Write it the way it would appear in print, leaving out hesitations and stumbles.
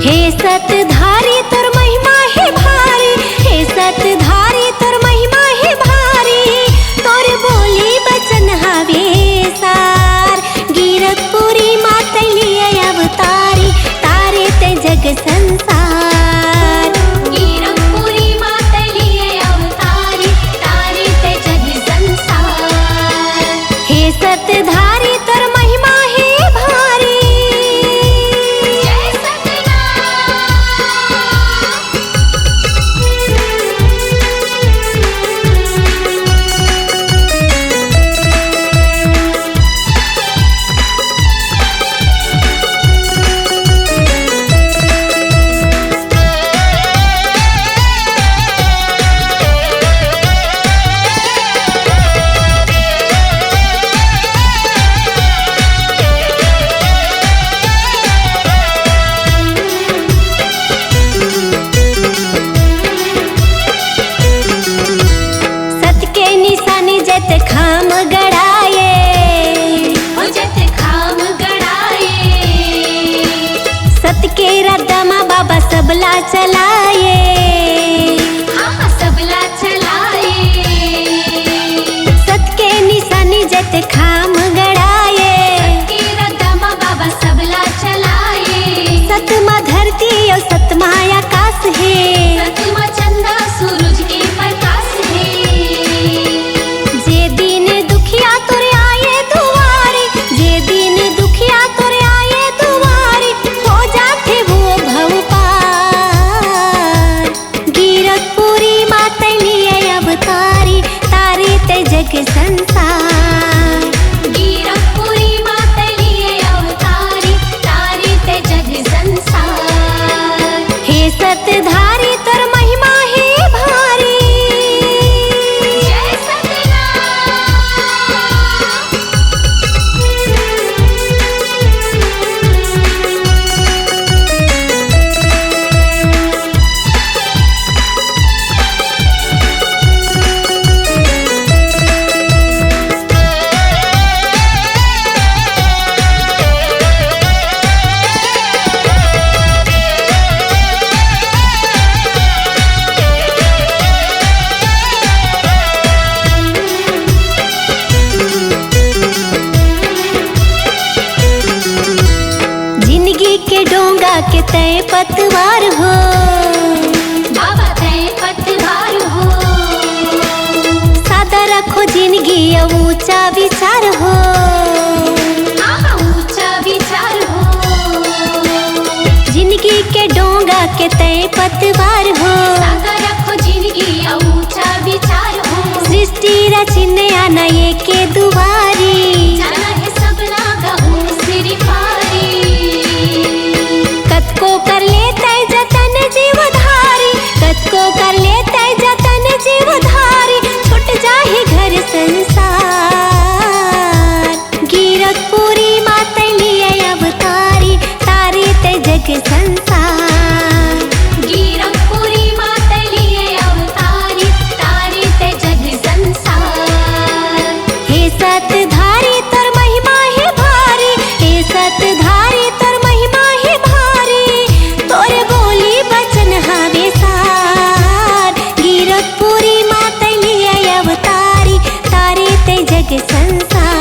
हे सतधारी तोर महिमा है भारी, हे सतधारी तोर महिमा है भारी, तोर बोली बचन हवे सार। गिरधपुरी मातलिए अवतारी, तारे ते जग संसार। गिरधपुरी मातलिए अवतारी, तारे ते जग संसार। हे सतधारी तोर महिमा है भारी। जत खाम गड़ाए, जत खाम गड़ाए, सत के रदमा बाबा सबला चलाए, हाँ सबला चलाए। सत के निशानी जत खाम गड़ाए, सत के रदमा बाबा सबला चलाए। सतमा धरती और सतमा आकाश है, सतमा चंदा सूरज के प्रकाश है। जे दिन दुखिया तोरे आए दुआरे, जे दिन दुखिया तोरे आए दुआरे, हो जाते वो भव पार। गिरधपुरी मातलिए अवतारी, तारे ते जग संसार। गिरधपुरी मातलिए अवतारी, तारे ते जग संसार। हे सतधारी तोर महिमा है भारी। जय के डोंगा के तय पतवार हो, बाबा तय पतवार हो। सादा रखो जिंदगी ऊंचा विचार हो, ऊंचा विचार हो। जिंदगी के डोंगा के तय पतवार हो, सादा रखो जिंदगी ऊंचा विचार हो। सृष्टि रचने आना ये के दुआरी, जाना है सबला गहू सिर पारी। कतको कर लेते जतन जीवधारी, कतको कर लेते जतन जीवधारी, छूट जाहे घर संसार। गिरधपुरी मातलिए अवतारी, तारे ते जग संसार। गिरधपुरी मातलिए अवतारी, तारे ते जग संसार। हे सतधारी तोर महिमा है भारी, हे सतधारी तोर महिमा है भारी, तोरे बोली बचन हवे सार। गिरधपुरी मातलिए अवतारी, तारे ते जग संसार।